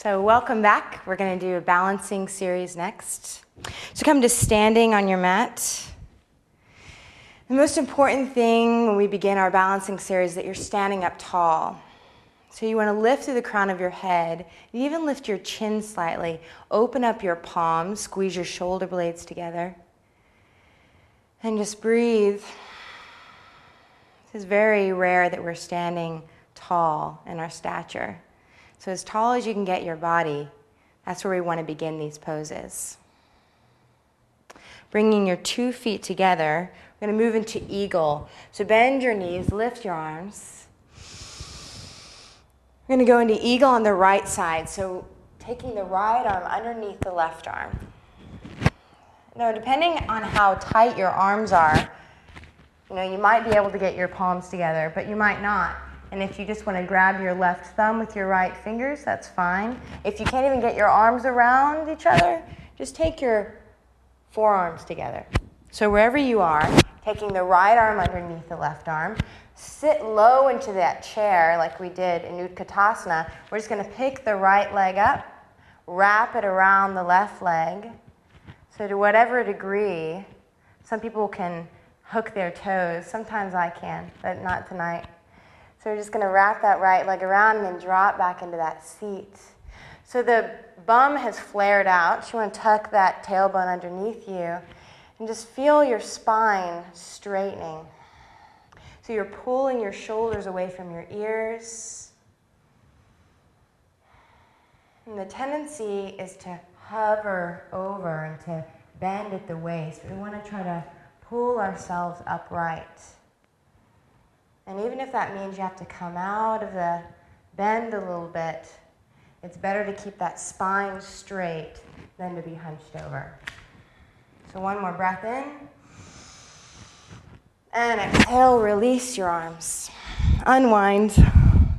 So welcome back. We're going to do a balancing series next. So come to standing on your mat. The most important thing when we begin our balancing series is that you're standing up tall. So you want to lift through the crown of your head, and even lift your chin slightly. Open up your palms, squeeze your shoulder blades together, and just breathe. It's very rare that we're standing tall in our stature. So as tall as you can get your body, that's where we want to begin these poses. Bringing your 2 feet together, we're going to move into eagle. So bend your knees, lift your arms. We're going to go into eagle on the right side. So taking the right arm underneath the left arm. Now, depending on how tight your arms are, you might be able to get your palms together, but you might not. And if you just want to grab your left thumb with your right fingers, that's fine. If you can't even get your arms around each other, just take your forearms together. So wherever you are, taking the right arm underneath the left arm, sit low into that chair like we did in Utkatasana. We're just going to pick the right leg up, wrap it around the left leg. So to whatever degree, some people can hook their toes. Sometimes I can, but not tonight. So we're just going to wrap that right leg around and then drop back into that seat. So the bum has flared out. So you want to tuck that tailbone underneath you and just feel your spine straightening. So you're pulling your shoulders away from your ears. And the tendency is to hover over and to bend at the waist. We want to try to pull ourselves upright. And even if that means you have to come out of the bend a little bit, it's better to keep that spine straight than to be hunched over. So one more breath in. And exhale, release your arms. Unwind.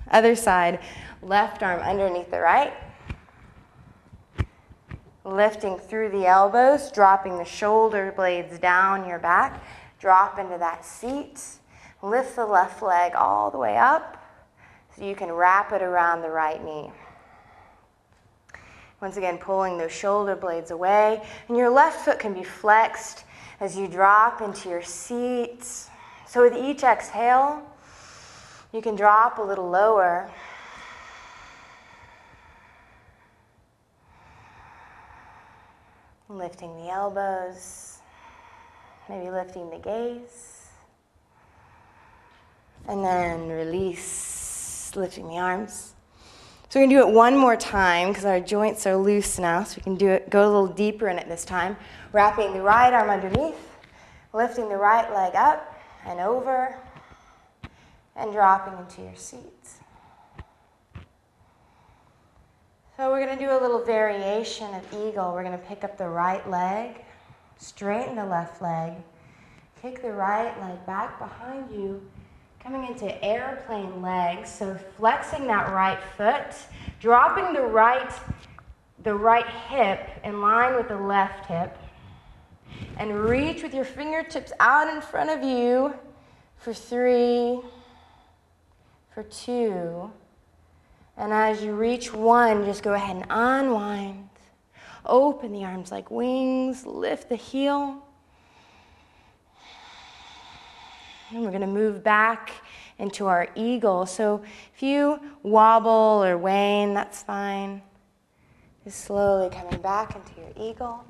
Other side, left arm underneath the right. Lifting through the elbows, dropping the shoulder blades down your back. Drop into that seat. Lift the left leg all the way up so you can wrap it around the right knee. Once again, pulling those shoulder blades away. And your left foot can be flexed as you drop into your seat. So with each exhale, you can drop a little lower. Lifting the elbows, maybe lifting the gaze. And then release, lifting the arms. So we're going to do it one more time because our joints are loose now, so we can go a little deeper in it this time. Wrapping the right arm underneath, lifting the right leg up and over, and dropping into your seats. So we're going to do a little variation of eagle. We're going to pick up the right leg, straighten the left leg, kick the right leg back behind you, coming into airplane legs, so flexing that right foot, dropping the right hip in line with the left hip, and reach with your fingertips out in front of you for 3, for 2, and as you reach 1, just go ahead and unwind. Open the arms like wings, lift the heel. And we're going to move back into our eagle. So if you wobble or wane, that's fine. Just slowly coming back into your eagle.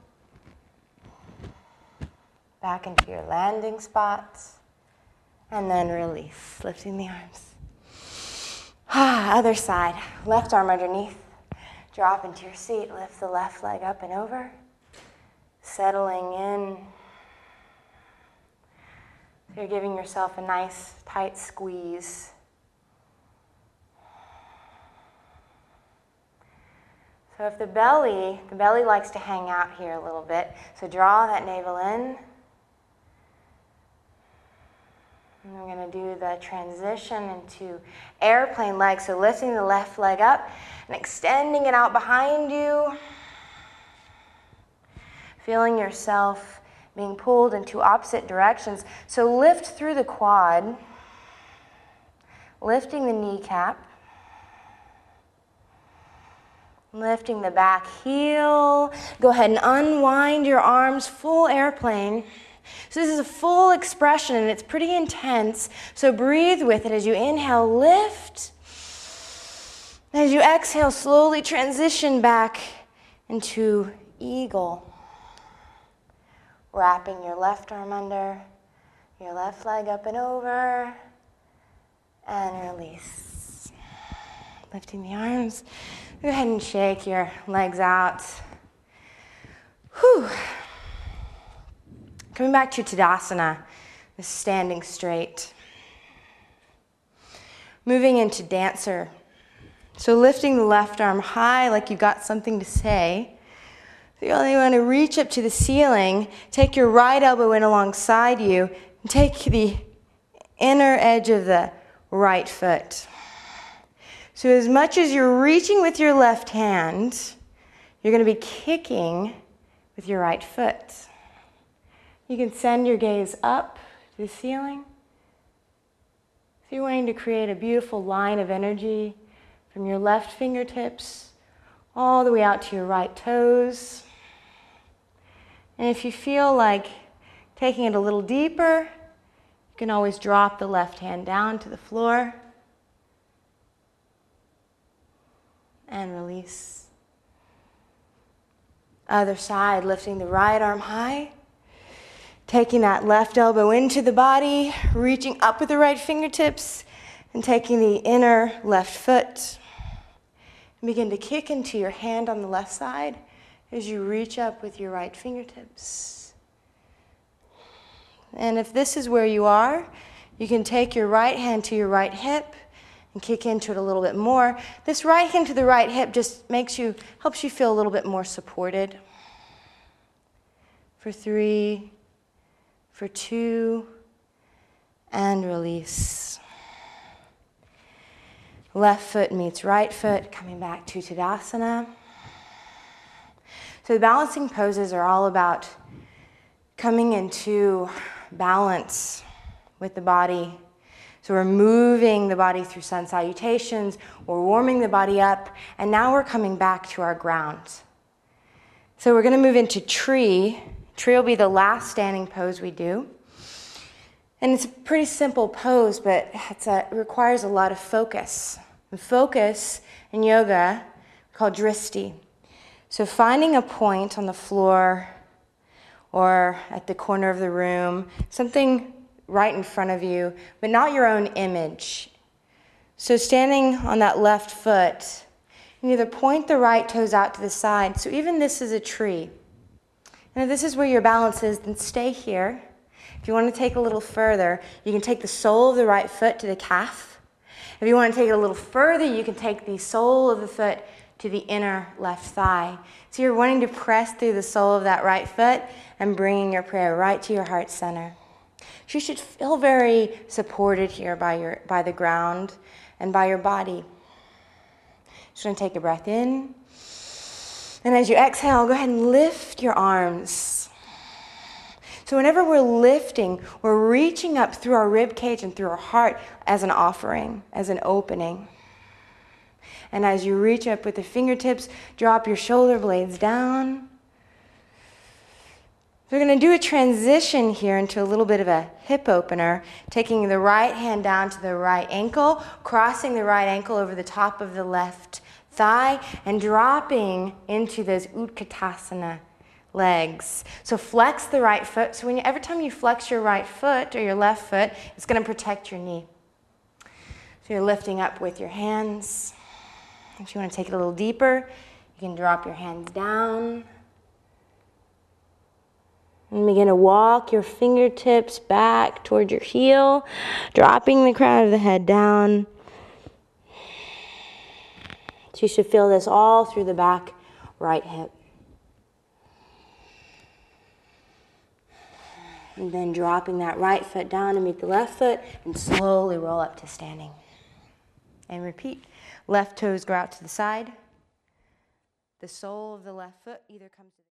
Back into your landing spots. And then release, lifting the arms. Other side. Left arm underneath. Drop into your seat. Lift the left leg up and over. Settling in. You're giving yourself a nice tight squeeze. So if the belly likes to hang out here a little bit. So draw that navel in. And we're going to do the transition into airplane legs. So lifting the left leg up and extending it out behind you. Feeling yourself being pulled in 2 opposite directions. So lift through the quad, lifting the kneecap, Lifting the back heel. Go ahead and unwind your arms, full airplane. So this is a full expression and it's pretty intense. So breathe with it as you inhale, lift. As you exhale, slowly transition back into eagle. Wrapping your left arm under, your left leg up and over, and release. Lifting the arms. Go ahead and shake your legs out. Whew. Coming back to Tadasana, the standing straight. Moving into dancer. So lifting the left arm high like you've got something to say. So you only want to reach up to the ceiling, take your right elbow in alongside you, and take the inner edge of the right foot. So as much as you're reaching with your left hand, you're going to be kicking with your right foot. You can send your gaze up to the ceiling. So you're wanting to create a beautiful line of energy from your left fingertips all the way out to your right toes. And if you feel like taking it a little deeper, you can always drop the left hand down to the floor. And release. Other side, lifting the right arm high. Taking that left elbow into the body, reaching up with the right fingertips, and taking the inner left foot. And begin to kick into your hand on the left side as you reach up with your right fingertips. And if this is where you are, you can take your right hand to your right hip and kick into it a little bit more. This right hand to the right hip just helps you feel a little bit more supported. For 3, for 2, and release. Left foot meets right foot, coming back to Tadasana. So the balancing poses are all about coming into balance with the body. So we're moving the body through sun salutations, we're warming the body up, and now we're coming back to our ground. So we're going to move into tree. Tree will be the last standing pose we do. And it's a pretty simple pose, but it requires a lot of focus. And focus in yoga called dristi. So finding a point on the floor or at the corner of the room, something right in front of you, but not your own image. So standing on that left foot, you either point the right toes out to the side. So even this is a tree. And if this is where your balance is, then stay here. If you want to take a little further, you can take the sole of the right foot to the calf. If you want to take it a little further, you can take the sole of the foot to the inner left thigh. So you're wanting to press through the sole of that right foot and bringing your prayer right to your heart center. So you should feel very supported here by the ground and by your body. Just going to take a breath in. And as you exhale, go ahead and lift your arms. So whenever we're lifting, we're reaching up through our rib cage and through our heart as an offering, as an opening. And as you reach up with the fingertips, drop your shoulder blades down. We're going to do a transition here into a little bit of a hip opener, taking the right hand down to the right ankle, crossing the right ankle over the top of the left thigh, and dropping into those Utkatasana legs. So flex the right foot. So every time you flex your right foot or your left foot, it's going to protect your knee. So you're lifting up with your hands. If you want to take it a little deeper, you can drop your hands down. And begin to walk your fingertips back toward your heel, dropping the crown of the head down. So you should feel this all through the back right hip. And then dropping that right foot down to meet the left foot and slowly roll up to standing. And repeat. Left toes go out to the side. The sole of the left foot either comes to the